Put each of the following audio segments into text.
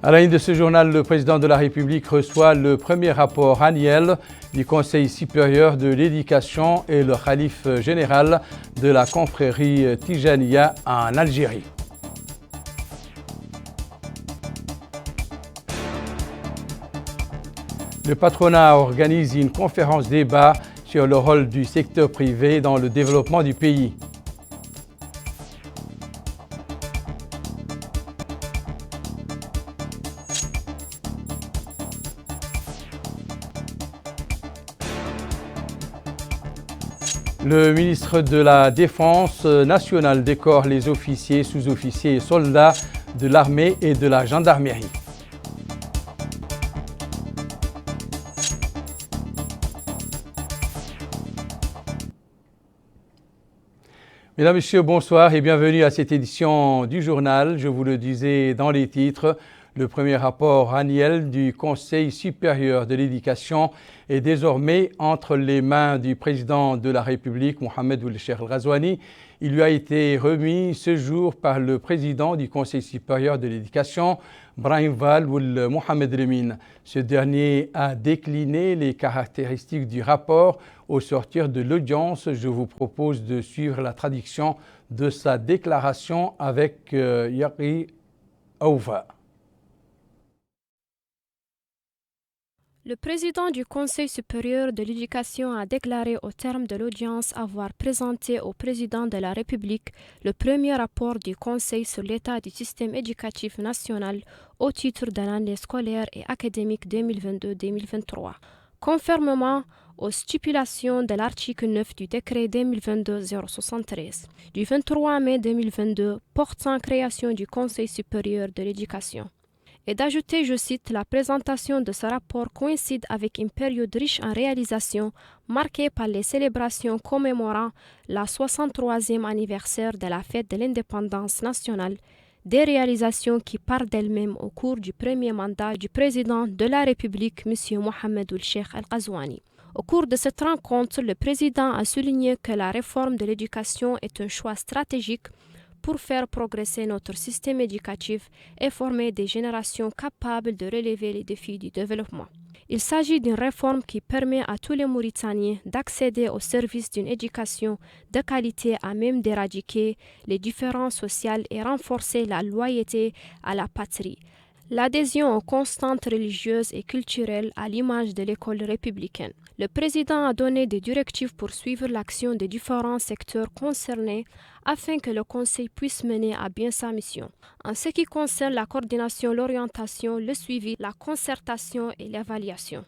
À la une de ce journal, le président de la République reçoit le premier rapport annuel du Conseil supérieur de l'éducation et le khalife général de la confrérie Tijaniya en Algérie. Le patronat organise une conférence débat sur le rôle du secteur privé dans le développement du pays. Le ministre de la Défense nationale décore les officiers, sous-officiers et soldats de l'armée et de la gendarmerie. Mesdames, Messieurs, bonsoir et bienvenue à cette édition du journal. Je vous le disais dans les titres, le premier rapport annuel du Conseil supérieur de l'éducation est désormais entre les mains du président de la République, Mohamed Ould Cheikh Al Ghazouani. Il lui a été remis ce jour par le président du Conseil supérieur de l'éducation, Brahim Val Ould Mohamed Lemine. Ce dernier a décliné les caractéristiques du rapport au sortir de l'audience. Je vous propose de suivre la traduction de sa déclaration avec Yaqi Aoufa. Le président du Conseil supérieur de l'éducation a déclaré au terme de l'audience avoir présenté au président de la République le premier rapport du Conseil sur l'état du système éducatif national au titre de l'année scolaire et académique 2022-2023. Conformément aux stipulations de l'article 9 du décret 2022-073 du 23 mai 2022 portant création du Conseil supérieur de l'éducation. Et d'ajouter, je cite, la présentation de ce rapport coïncide avec une période riche en réalisations marquée par les célébrations commémorant la 63e anniversaire de la fête de l'indépendance nationale, des réalisations qui partent d'elles-mêmes au cours du premier mandat du président de la République, M. Mohamed Ould Cheikh Al Ghazouani. Au cours de cette rencontre, le président a souligné que la réforme de l'éducation est un choix stratégique pour faire progresser notre système éducatif et former des générations capables de relever les défis du développement. Il s'agit d'une réforme qui permet à tous les Mauritaniens d'accéder au service d'une éducation de qualité à même d'éradiquer les différences sociales et renforcer la loyauté à la patrie. L'adhésion aux constantes religieuses et culturelles à l'image de l'école républicaine. Le président a donné des directives pour suivre l'action des différents secteurs concernés afin que le Conseil puisse mener à bien sa mission. En ce qui concerne la coordination, l'orientation, le suivi, la concertation et l'évaluation.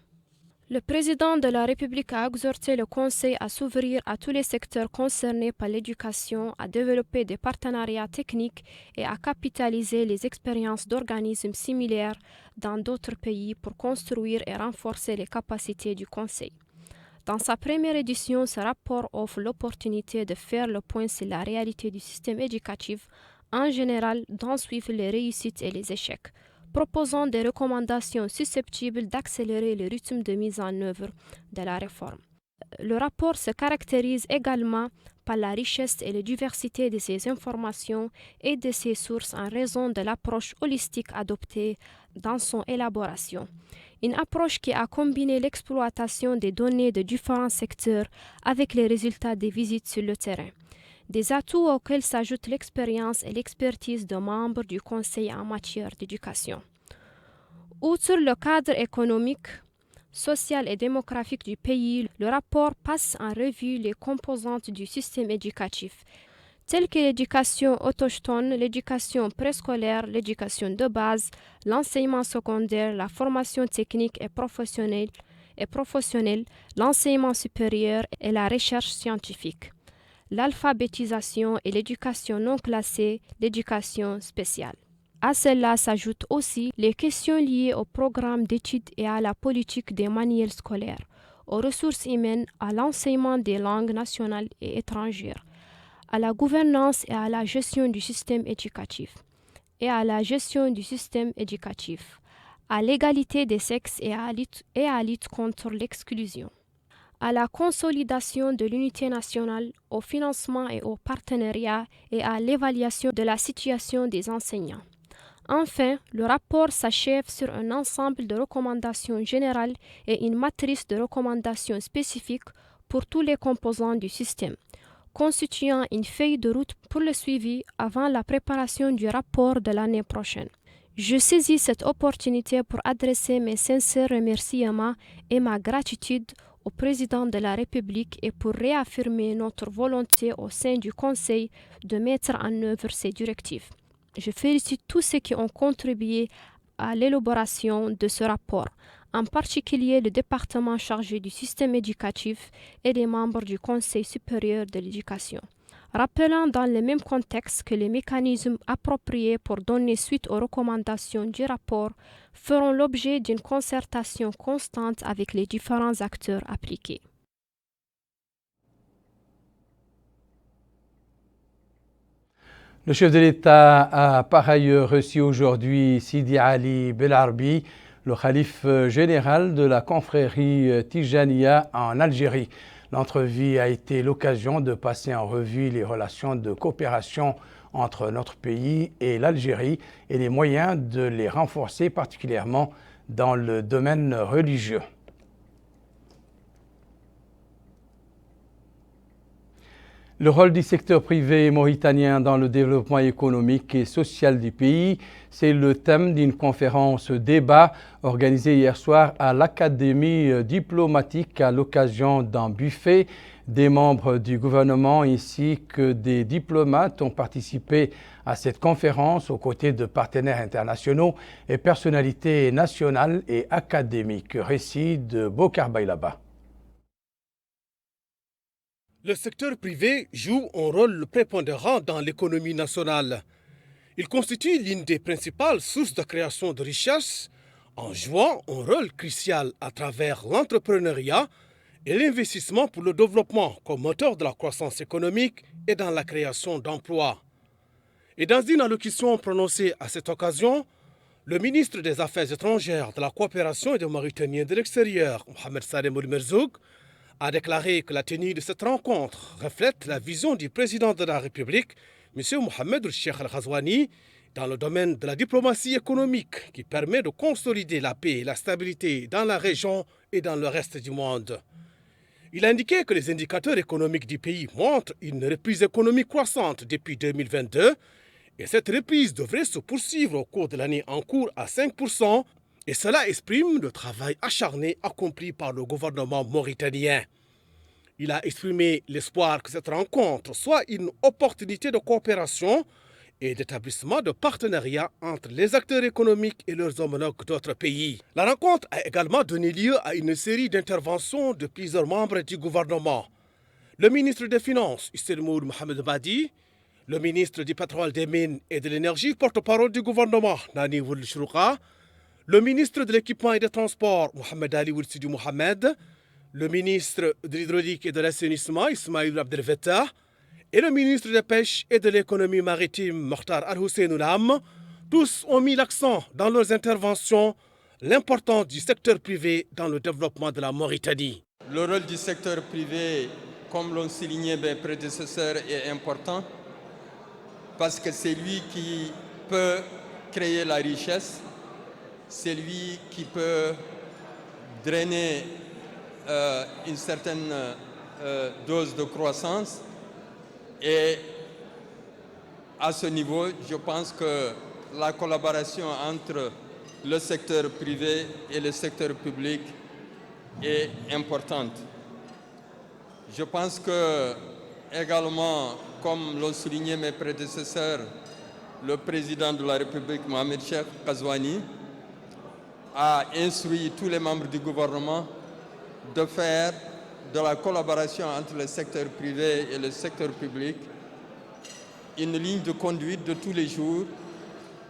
Le président de la République a exhorté le Conseil à s'ouvrir à tous les secteurs concernés par l'éducation, à développer des partenariats techniques et à capitaliser les expériences d'organismes similaires dans d'autres pays pour construire et renforcer les capacités du Conseil. Dans sa première édition, ce rapport offre l'opportunité de faire le point sur la réalité du système éducatif en général, d'en suivre les réussites et les échecs, proposant des recommandations susceptibles d'accélérer le rythme de mise en œuvre de la réforme. Le rapport se caractérise également par la richesse et la diversité de ses informations et de ses sources en raison de l'approche holistique adoptée dans son élaboration. Une approche qui a combiné l'exploitation des données de différents secteurs avec les résultats des visites sur le terrain. Des atouts auxquels s'ajoute l'expérience et l'expertise de membres du Conseil en matière d'éducation. Outre le cadre économique, social et démographique du pays, le rapport passe en revue les composantes du système éducatif, telles que l'éducation autochtone, l'éducation préscolaire, l'éducation de base, l'enseignement secondaire, la formation technique et professionnelle, l'enseignement supérieur et la recherche scientifique, l'alphabétisation et l'éducation non classée, l'éducation spéciale. À cela s'ajoutent aussi les questions liées au programme d'études et à la politique des manuels scolaires, aux ressources humaines, à l'enseignement des langues nationales et étrangères, à la gouvernance et à la gestion du système éducatif, à l'égalité des sexes et à la lutte contre l'exclusion, à la consolidation de l'unité nationale, au financement et au partenariat et à l'évaluation de la situation des enseignants. Enfin, le rapport s'achève sur un ensemble de recommandations générales et une matrice de recommandations spécifiques pour tous les composants du système, constituant une feuille de route pour le suivi avant la préparation du rapport de l'année prochaine. Je saisis cette opportunité pour adresser mes sincères remerciements et ma gratitude au président de la République et pour réaffirmer notre volonté au sein du Conseil de mettre en œuvre ces directives. Je félicite tous ceux qui ont contribué à l'élaboration de ce rapport, en particulier le département chargé du système éducatif et les membres du Conseil supérieur de l'éducation. Rappelant dans le même contexte que les mécanismes appropriés pour donner suite aux recommandations du rapport feront l'objet d'une concertation constante avec les différents acteurs appliqués. Le chef de l'État a par ailleurs reçu aujourd'hui Sidi Ali Belarbi, le khalife général de la confrérie Tijaniya en Algérie. L'entrevue a été l'occasion de passer en revue les relations de coopération entre notre pays et l'Algérie et les moyens de les renforcer, particulièrement dans le domaine religieux. Le rôle du secteur privé mauritanien dans le développement économique et social du pays, c'est le thème d'une conférence débat organisée hier soir à l'Académie diplomatique à l'occasion d'un buffet. Des membres du gouvernement ainsi que des diplomates ont participé à cette conférence aux côtés de partenaires internationaux et personnalités nationales et académiques. Récit de Bokar Baylaba. Le secteur privé joue un rôle prépondérant dans l'économie nationale. Il constitue l'une des principales sources de création de richesses en jouant un rôle crucial à travers l'entrepreneuriat et l'investissement pour le développement comme moteur de la croissance économique et dans la création d'emplois. Et dans une allocution prononcée à cette occasion, le ministre des Affaires étrangères, de la coopération et des Mauritaniens de l'extérieur, Mohamed Salem Ould Merzouk, a déclaré que la tenue de cette rencontre reflète la vision du président de la République, M. Mohamed Cheikh Al-Ghazouani, dans le domaine de la diplomatie économique qui permet de consolider la paix et la stabilité dans la région et dans le reste du monde. Il a indiqué que les indicateurs économiques du pays montrent une reprise économique croissante depuis 2022 et cette reprise devrait se poursuivre au cours de l'année en cours à 5%. Et cela exprime le travail acharné accompli par le gouvernement mauritanien. Il a exprimé l'espoir que cette rencontre soit une opportunité de coopération et d'établissement de partenariat entre les acteurs économiques et leurs homologues d'autres pays. La rencontre a également donné lieu à une série d'interventions de plusieurs membres du gouvernement. Le ministre des Finances, Istelmour Mohamed Badi, le ministre du Pétrole, des Mines et de l'Énergie, porte-parole du gouvernement, Nani Woul Shrouqa, le ministre de l'Équipement et des Transports, Mohamed Ali Ould Sidi Mohamed, le ministre de l'Hydraulique et de l'Assainissement, Ismaïl Abdel Fattah, et le ministre de la Pêche et de l'Économie maritime, Mokhtar Al-Hussein Oulam, tous ont mis l'accent dans leurs interventions l'importance du secteur privé dans le développement de la Mauritanie. Le rôle du secteur privé, comme l'ont souligné mes prédécesseurs, est important parce que c'est lui qui peut créer la richesse. C'est lui qui peut drainer une certaine dose de croissance. Et à ce niveau, je pense que la collaboration entre le secteur privé et le secteur public est importante. Je pense que également, comme l'ont souligné mes prédécesseurs, le président de la République, Mohamed Cheikh Ghazouani, a instruit tous les membres du gouvernement de faire de la collaboration entre le secteur privé et le secteur public une ligne de conduite de tous les jours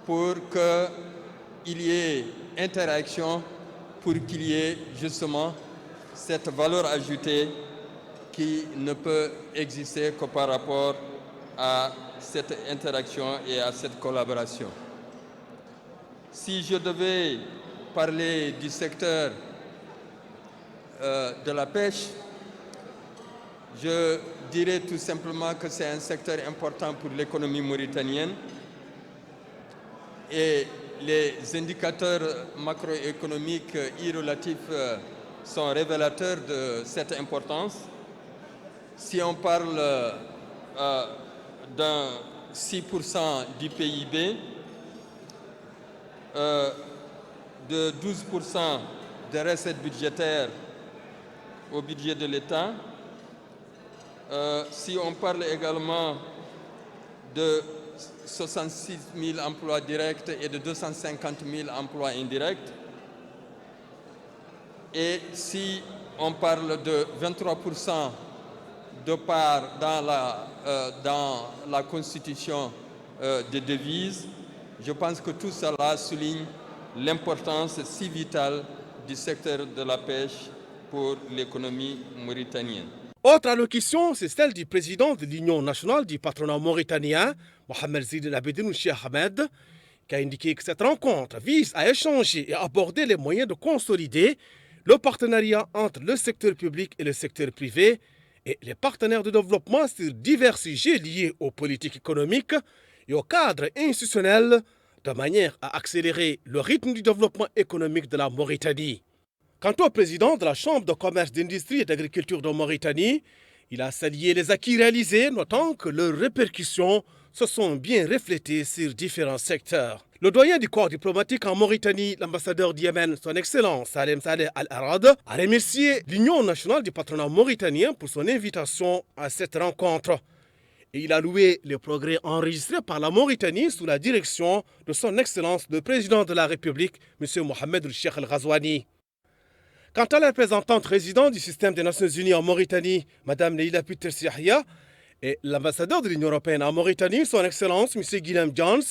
pour qu'il y ait interaction, pour qu'il y ait justement cette valeur ajoutée qui ne peut exister que par rapport à cette interaction et à cette collaboration. Si je devais parler du secteur de la pêche, je dirais tout simplement que c'est un secteur important pour l'économie mauritanienne et les indicateurs macroéconomiques irrelatifs sont révélateurs de cette importance. Si on parle d'un 6% du PIB, de 12% des recettes budgétaires au budget de l'État, si on parle également de 66 000 emplois directs et de 250 000 emplois indirects, et si on parle de 23% de part dans la constitution des devises, je pense que tout cela souligne l'importance si vitale du secteur de la pêche pour l'économie mauritanienne. Autre allocution, c'est celle du président de l'Union nationale du patronat mauritanien, Mohamed Zid El Abidine Cheikh Ahmed, qui a indiqué que cette rencontre vise à échanger et aborder les moyens de consolider le partenariat entre le secteur public et le secteur privé et les partenaires de développement sur divers sujets liés aux politiques économiques et au cadre institutionnel, de manière à accélérer le rythme du développement économique de la Mauritanie. Quant au président de la Chambre de commerce, d'industrie et d'agriculture de Mauritanie, il a salué les acquis réalisés, notant que leurs répercussions se sont bien reflétées sur différents secteurs. Le doyen du corps diplomatique en Mauritanie, l'ambassadeur du Yémen, son Excellence Salem Saleh Al-Arad, a remercié l'Union nationale du patronat mauritanien pour son invitation à cette rencontre. Et il a loué les progrès enregistrés par la Mauritanie sous la direction de son Excellence le président de la République, M. Mohamed Cheikh El Ghazouani. Quant à la représentante résidente du système des Nations Unies en Mauritanie, Mme Leila Peters Yahya, et l'ambassadeur de l'Union européenne en Mauritanie, son Excellence M. Guillaume Jones,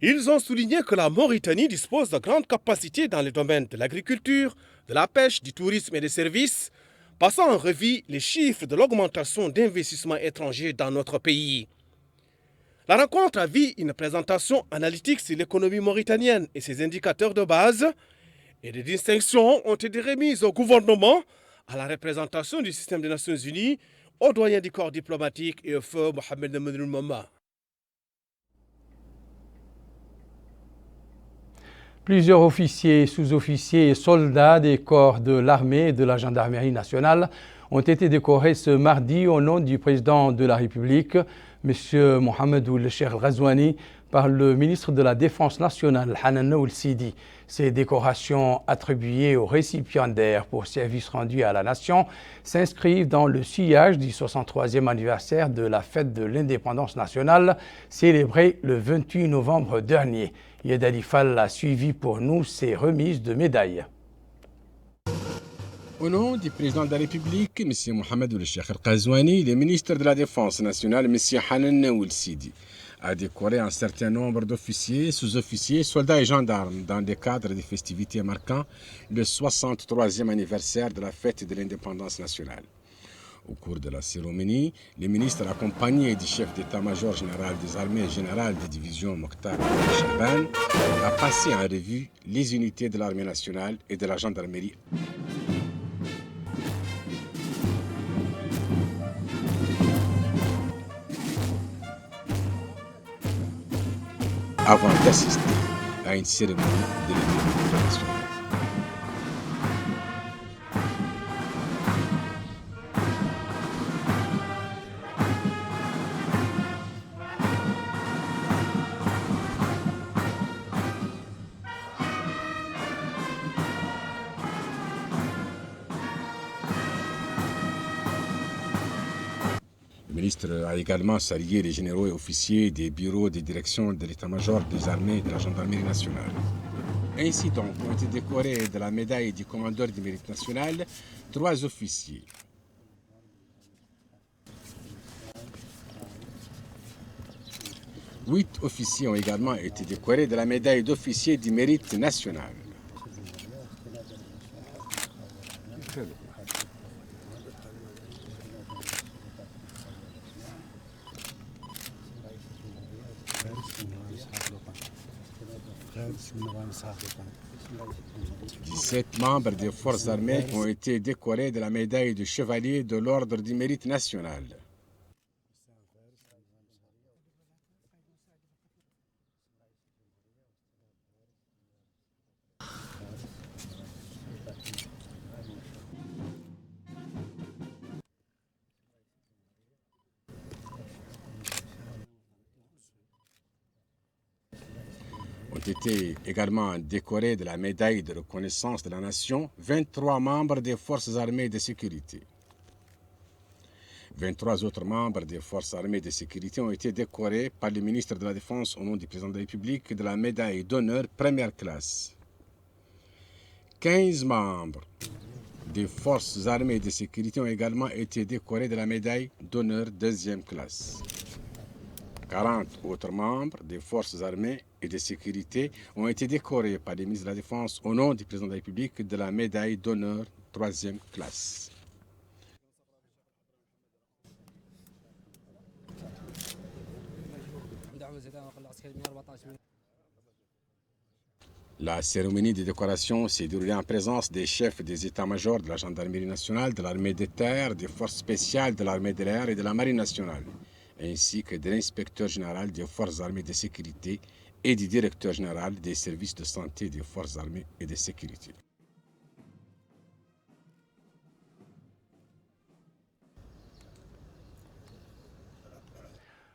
ils ont souligné que la Mauritanie dispose de grandes capacités dans les domaines de l'agriculture, de la pêche, du tourisme et des services, passant en revue les chiffres de l'augmentation d'investissements étrangers dans notre pays. La rencontre a vu une présentation analytique sur l'économie mauritanienne et ses indicateurs de base, et des distinctions ont été remises au gouvernement, à la représentation du système des Nations Unies, au doyen du corps diplomatique et au feu Mohamed Namadou Mama. Plusieurs officiers, sous-officiers et soldats des corps de l'armée et de la gendarmerie nationale ont été décorés ce mardi au nom du président de la République, M. Mohamed Cheikh El Ghazouani, par le ministre de la Défense nationale, Hanan Ould Sidi. Ces décorations attribuées aux récipiendaires pour services rendus à la nation s'inscrivent dans le sillage du 63e anniversaire de la fête de l'indépendance nationale, célébrée le 28 novembre dernier. Yed Ali Fall a suivi pour nous ces remises de médailles. Au nom du président de la République, M. Mohamed Cheikh El Ghazouani, le ministre de la Défense nationale, M. Hanan Ould Sidi, a décoré un certain nombre d'officiers, sous-officiers, soldats et gendarmes dans le cadre des festivités marquant le 63e anniversaire de la fête de l'indépendance nationale. Au cours de la cérémonie, le ministre accompagné du chef d'état-major général des armées générales des divisions Mokhtar Chaban a passé en revue les unités de l'armée nationale et de la gendarmerie. Avant d'assister à une cérémonie de l'Union nationale. Le ministre a également salué les généraux et officiers des bureaux de direction de l'état-major des armées et de la gendarmerie nationale. Ainsi donc ont été décorés de la médaille du commandeur du mérite national 3 officiers. Huit officiers ont également été décorés de la médaille d'officier du mérite national. « 17 membres des forces armées ont été décorés de la médaille de chevalier de l'ordre du mérite national. été également décorés de la médaille de reconnaissance de la nation 23 membres des forces armées de sécurité. 23 autres membres des forces armées de sécurité ont été décorés par le ministre de la Défense au nom du président de la République de la médaille d'honneur première classe. 15 membres des forces armées de sécurité ont également été décorés de la médaille d'honneur deuxième classe. 40 autres membres des forces armées et de sécurité ont été décorés par le ministre de la Défense au nom du président de la République de la médaille d'honneur troisième classe. La cérémonie de décoration s'est déroulée en présence des chefs des états-majors de la gendarmerie nationale, de l'armée de terre, des forces spéciales de l'armée de l'air et de la marine nationale, ainsi que de l'inspecteur général des forces armées de sécurité et du directeur général des services de santé des forces armées et de sécurité.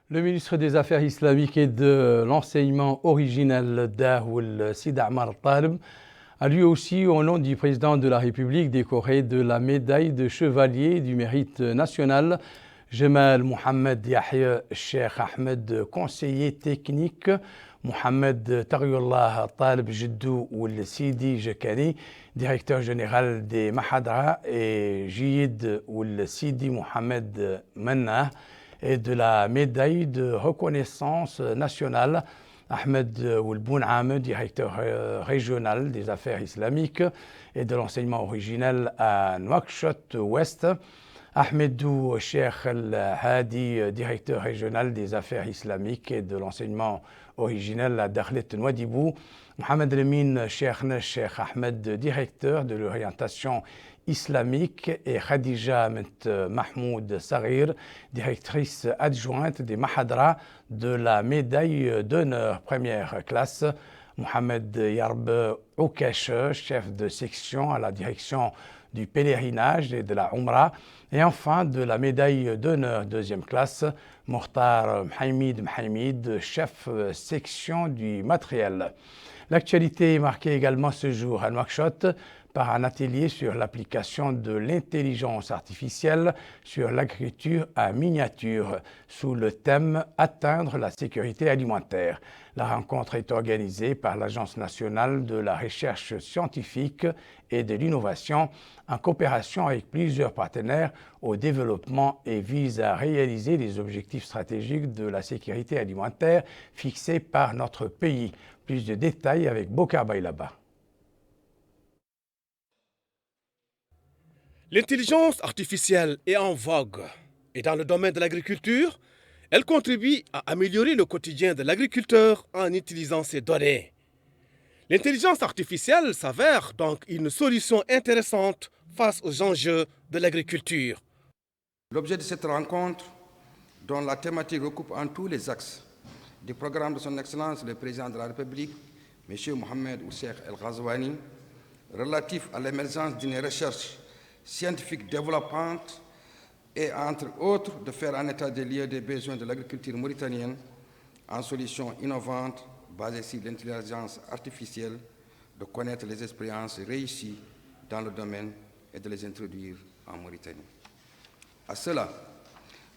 Le ministre des Affaires islamiques et de l'enseignement originel Dahoul Sid Amar Talib a lui aussi, au nom du président de la République, décoré de la médaille de chevalier du mérite national Jamal Mohamed Yahya Cheikh Ahmed, conseiller technique, Mohamed Tariullah Talib Jiddou Oul Sidi Jekani, directeur général des Mahadra, et Jiyid Oul Sidi Mohamed Manna, et de la médaille de reconnaissance nationale Ahmed Oulboun Ahmed, directeur régional des affaires islamiques et de l'enseignement originel à Nouakchott-Ouest, Ahmedou Cheikh El-Hadi, directeur régional des affaires islamiques et de l'enseignement originel à Dakhlet Nouadhibou, Mohamed Lemine Cheikh Ahmed, directeur de l'orientation islamique, et Khadija Mahmoud Sarir, directrice adjointe des Mahadra de la médaille d'honneur première classe, Mohamed Yarb Oukesh, chef de section à la direction du pèlerinage et de la Umrah, et enfin de la médaille d'honneur deuxième classe, Mokhtar Mhaimid, chef section du matériel. L'actualité est marquée également ce jour à Nouakchott par un atelier sur l'application de l'intelligence artificielle sur l'agriculture à miniature sous le thème « Atteindre la sécurité alimentaire ». La rencontre est organisée par l'Agence nationale de la recherche scientifique et de l'innovation en coopération avec plusieurs partenaires au développement et vise à réaliser les objectifs stratégiques de la sécurité alimentaire fixés par notre pays. Plus de détails avec Bokar Bailaba. L'intelligence artificielle est en vogue et dans le domaine de l'agriculture, elle contribue à améliorer le quotidien de l'agriculteur en utilisant ces données. L'intelligence artificielle s'avère donc une solution intéressante face aux enjeux de l'agriculture. L'objet de cette rencontre, dont la thématique recoupe en tous les axes du programme de son Excellence le Président de la République, M. Mohamed Ousseir El Ghazouani, relatif à l'émergence d'une recherche scientifique développante et, entre autres, de faire un état des lieux des besoins de l'agriculture mauritanienne en solutions innovantes basées sur l'intelligence artificielle, de connaître les expériences réussies dans le domaine et de les introduire en Mauritanie. À cela,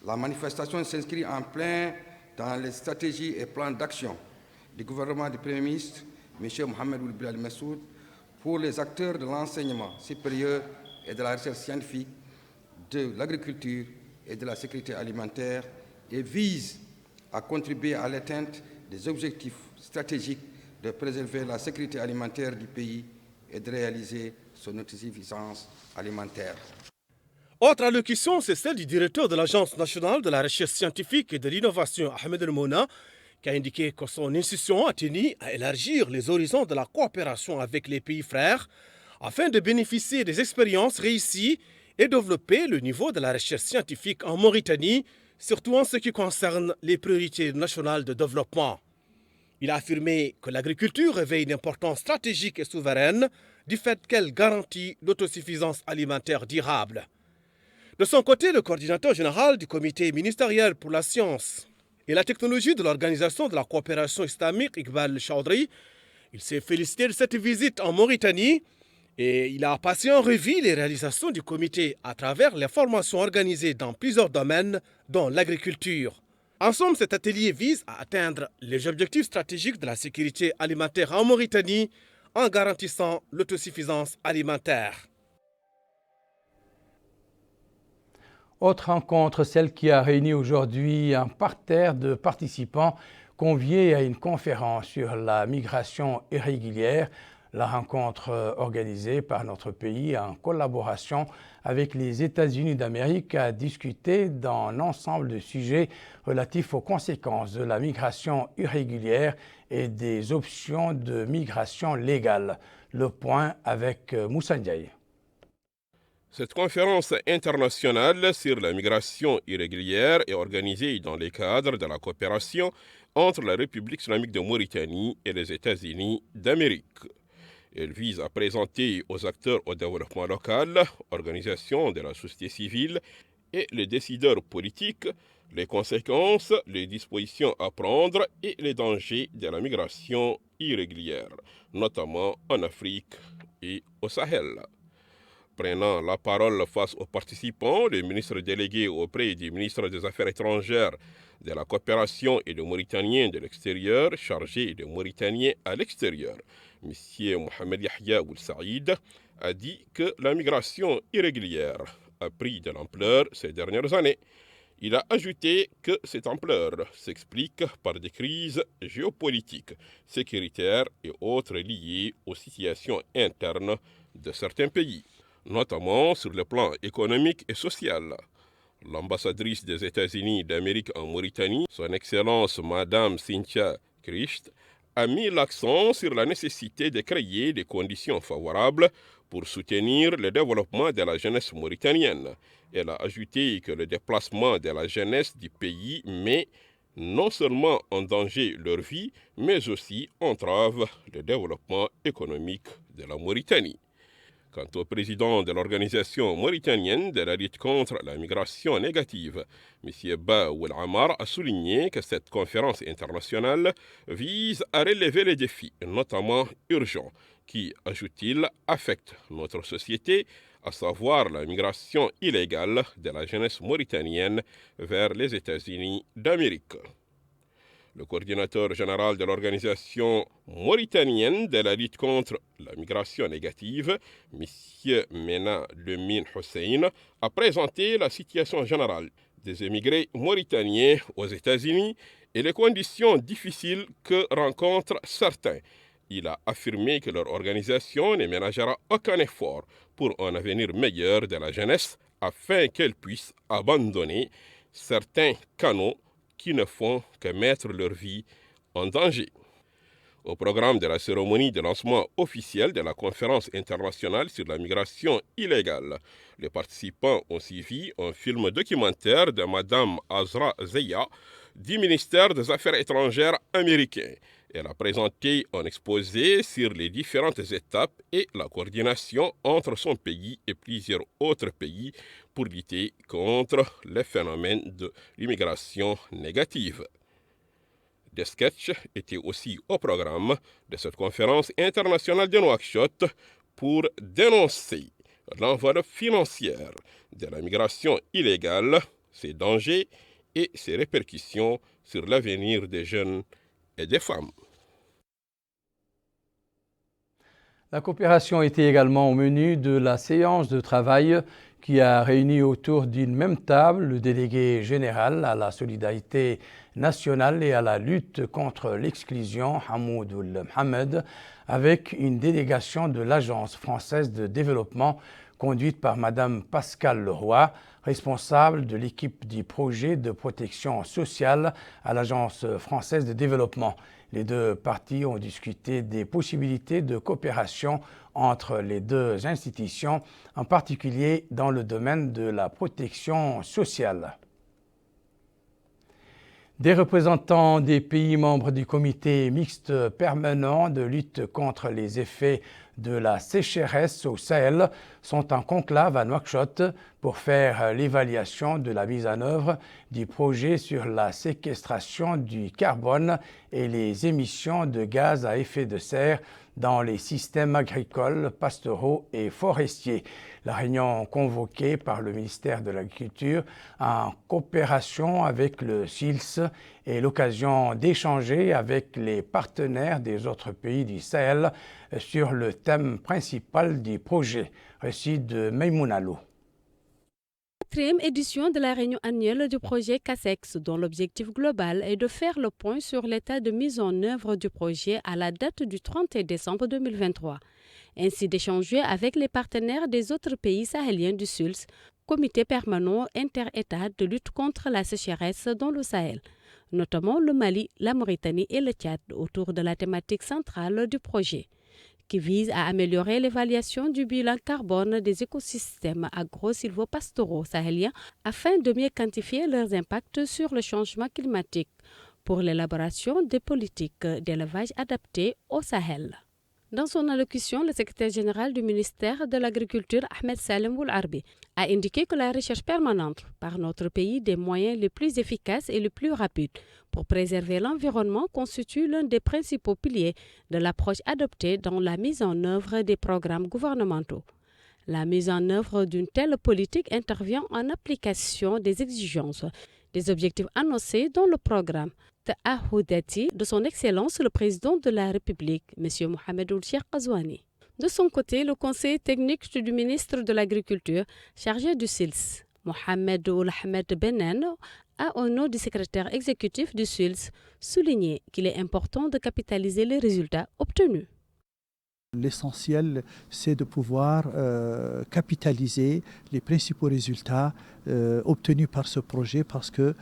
la manifestation s'inscrit en plein dans les stratégies et plans d'action du gouvernement du Premier ministre, M. Mohamed Ould Bilal Messoud, pour les acteurs de l'enseignement supérieur et de la recherche scientifique, de l'agriculture et de la sécurité alimentaire, et vise à contribuer à l'atteinte des objectifs stratégiques de préserver la sécurité alimentaire du pays et de réaliser son autosuffisance alimentaire. Autre allocution, c'est celle du directeur de l'Agence nationale de la recherche scientifique et de l'innovation, Ahmed El Mouna, qui a indiqué que son institution a tenu à élargir les horizons de la coopération avec les pays frères afin de bénéficier des expériences réussies et développer le niveau de la recherche scientifique en Mauritanie, surtout en ce qui concerne les priorités nationales de développement. Il a affirmé que l'agriculture revêt une importance stratégique et souveraine du fait qu'elle garantit l'autosuffisance alimentaire durable. De son côté, le coordinateur général du comité ministériel pour la science et la technologie de l'Organisation de la coopération islamique, Iqbal Chaudhry, a indiqué que son institution a tenu à élargir les horizons de la coopération avec les pays frères afin de bénéficier des expériences réussies et développer le niveau de la recherche scientifique en Mauritanie, surtout en ce qui concerne les priorités nationales de développement. Il a affirmé que l'agriculture revêt une importance stratégique et souveraine du fait qu'elle garantit l'autosuffisance alimentaire durable. De son côté, le coordinateur général du comité ministériel pour la science Il s'est félicité de cette visite en Mauritanie et il a passé en revue les réalisations du comité à travers les formations organisées dans plusieurs domaines, dont l'agriculture. En somme, cet atelier vise à atteindre les objectifs stratégiques de la sécurité alimentaire en Mauritanie en garantissant l'autosuffisance alimentaire. Autre rencontre, celle qui a réuni aujourd'hui un parterre de participants conviés à une conférence sur la migration irrégulière. La rencontre organisée par notre pays en collaboration avec les États-Unis d'Amérique a discuté d'un ensemble de sujets relatifs aux conséquences de la migration irrégulière et des options de migration légale. Le point avec Moussa Ndiaye. Cette conférence internationale sur la migration irrégulière est organisée dans le cadre de la coopération entre la République islamique de Mauritanie et les États-Unis d'Amérique. Elle vise à présenter aux acteurs au développement local, organisations de la société civile et les décideurs politiques les conséquences, les dispositions à prendre et les dangers de la migration irrégulière, notamment en Afrique et au Sahel. Prenant la parole face aux participants, le ministre délégué auprès du ministre des Affaires étrangères, de la coopération et des Mauritaniens de l'extérieur, chargé des Mauritaniens à l'extérieur, M. Mohamed Yahya Ould Saïd, a dit que la migration irrégulière a pris de l'ampleur ces dernières années. Il a ajouté que cette ampleur s'explique par des crises géopolitiques, sécuritaires et autres liées aux situations internes de certains pays, notamment sur le plan économique et social. L'ambassadrice des États-Unis d'Amérique en Mauritanie, son Excellence Madame Cynthia Christ, a mis l'accent sur la nécessité de créer des conditions favorables pour soutenir le développement de la jeunesse mauritanienne. Elle a ajouté que le déplacement de la jeunesse du pays met non seulement en danger leur vie, mais aussi entrave le développement économique de la Mauritanie. Quant au président de l'organisation mauritanienne de la lutte contre la migration négative, M. Ba Ouel Amar a souligné que cette conférence internationale vise à relever les défis, notamment urgents, qui, ajoute-t-il, affectent notre société, à savoir la migration illégale de la jeunesse mauritanienne vers les États-Unis d'Amérique. Le coordinateur général de l'organisation mauritanienne de la lutte contre la migration négative, M. Mena Lemine Hussein, a présenté la situation générale des émigrés mauritaniens aux États-Unis et les conditions difficiles que rencontrent certains. Il a affirmé que leur organisation ne ménagera aucun effort pour un avenir meilleur de la jeunesse afin qu'elle puisse abandonner certains canaux qui ne font que mettre leur vie en danger. Au programme de la cérémonie de lancement officiel de la conférence internationale sur la migration illégale, les participants ont suivi un film documentaire de Mme Azra Zeya du ministère des Affaires étrangères américain. Elle a présenté un exposé sur les différentes étapes et la coordination entre son pays et plusieurs autres pays pour lutter contre les phénomènes de l'immigration négative. Des sketchs étaient aussi au programme de cette conférence internationale de Nouakchott pour dénoncer l'enveloppe financière de la migration illégale, ses dangers et ses répercussions sur l'avenir des jeunes et des femmes. La coopération était également au menu de la séance de travail qui a réuni autour d'une même table le délégué général à la solidarité nationale et à la lutte contre l'exclusion, Hamoud Ould Mohamed, avec une délégation de l'Agence française de développement conduite par Mme Pascale Leroy, responsable de l'équipe du projet de protection sociale à l'Agence française de développement. Les deux parties ont discuté des possibilités de coopération entre les deux institutions, en particulier dans le domaine de la protection sociale. Des représentants des pays membres du comité mixte permanent de lutte contre les effets de la sécheresse au Sahel sont en conclave à Nouakchott pour faire l'évaluation de la mise en œuvre du projet sur la séquestration du carbone et les émissions de gaz à effet de serre dans les systèmes agricoles, pastoraux et forestiers. La réunion convoquée par le ministère de l'Agriculture en coopération avec le SILS est l'occasion d'échanger avec les partenaires des autres pays du Sahel sur le thème principal du projet. Récit de Maïmouna Lo. Quatrième édition de la réunion annuelle du projet CASEX, dont l'objectif global est de faire le point sur l'état de mise en œuvre du projet à la date du 31 décembre 2023, ainsi d'échanger avec les partenaires des autres pays sahéliens du SULS, comité permanent inter-État de lutte contre la sécheresse dans le Sahel, notamment le Mali, la Mauritanie et le Tchad, autour de la thématique centrale du projet, qui vise à améliorer l'évaluation du bilan carbone des écosystèmes agro-silvopastoraux sahéliens afin de mieux quantifier leurs impacts sur le changement climatique pour l'élaboration des politiques d'élevage adaptées au Sahel. Dans son allocution, le secrétaire général du ministère de l'Agriculture, Ahmed Salem Boularbi, a indiqué que la recherche permanente par notre pays des moyens les plus efficaces et les plus rapides pour préserver l'environnement constitue l'un des principaux piliers de l'approche adoptée dans la mise en œuvre des programmes gouvernementaux. La mise en œuvre d'une telle politique intervient en application des exigences, des objectifs annoncés dans le programme Ta'ahoudati de son Excellence le Président de la République, M. Mohamed Ould-Cheikh Ghazouani. De son côté, le conseiller technique du ministre de l'Agriculture, chargé du SILS, Mohamed Ould-Ahmed Bennen, a au nom du secrétaire exécutif du SILS souligné qu'il est important de capitaliser les résultats obtenus. L'essentiel, c'est de pouvoir capitaliser les principaux résultats obtenus par ce projet parce que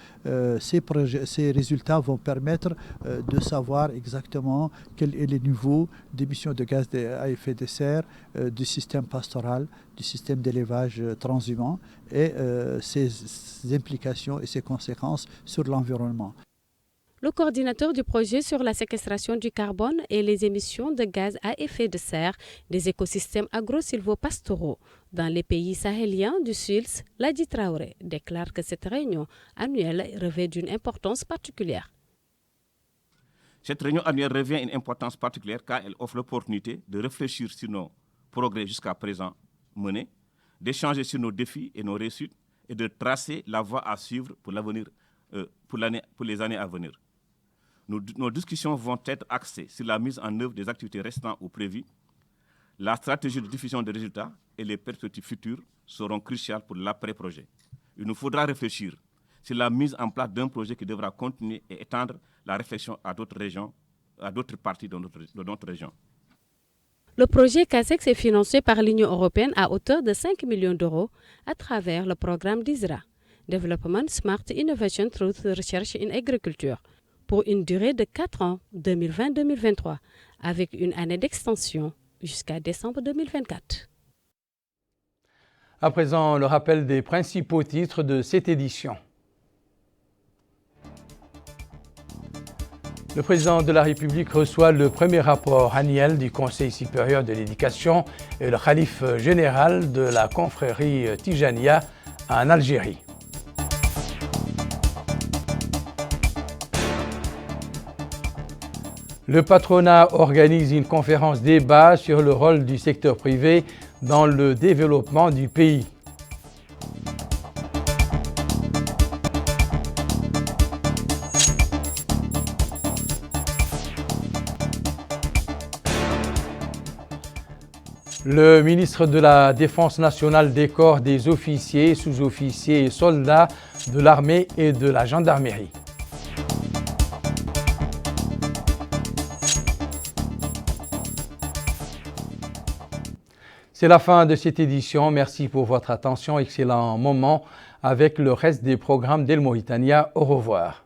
ces résultats vont permettre de savoir exactement quel est le niveau d'émissions de gaz à effet de serre du système pastoral, du système d'élevage transhumant et ses implications et ses conséquences sur l'environnement. Le coordinateur du projet sur la séquestration du carbone et les émissions de gaz à effet de serre des écosystèmes agro-silvopastoraux dans les pays sahéliens du SULS, Ladi Traoré, déclare que cette réunion annuelle revêt d'une importance particulière. Cette réunion annuelle revêt une importance particulière car elle offre l'opportunité de réfléchir sur nos progrès jusqu'à présent menés, d'échanger sur nos défis et nos réussites et de tracer la voie à suivre pour l'avenir, pour les années à venir. Nos discussions vont être axées sur la mise en œuvre des activités restantes ou prévues. La stratégie de diffusion des résultats et les perspectives futures seront cruciales pour l'après-projet. Il nous faudra réfléchir sur la mise en place d'un projet qui devra continuer et étendre la réflexion à d'autres régions, à d'autres parties de notre région. Le projet CASEX est financé par l'Union européenne à hauteur de 5 millions d'euros à travers le programme d'ISRA, Development Smart Innovation Through Research in Agriculture, pour une durée de 4 ans, 2020-2023, avec une année d'extension jusqu'à décembre 2024. À présent, le rappel des principaux titres de cette édition. Le président de la République reçoit le premier rapport annuel du Conseil supérieur de l'éducation et le khalife général de la confrérie Tijaniya en Algérie. Le patronat organise une conférence débat sur le rôle du secteur privé dans le développement du pays. Le ministre de la Défense nationale décore des officiers, sous-officiers et soldats de l'armée et de la gendarmerie. C'est la fin de cette édition. Merci pour votre attention. Excellent moment avec le reste des programmes d'El Mauritania. Au revoir.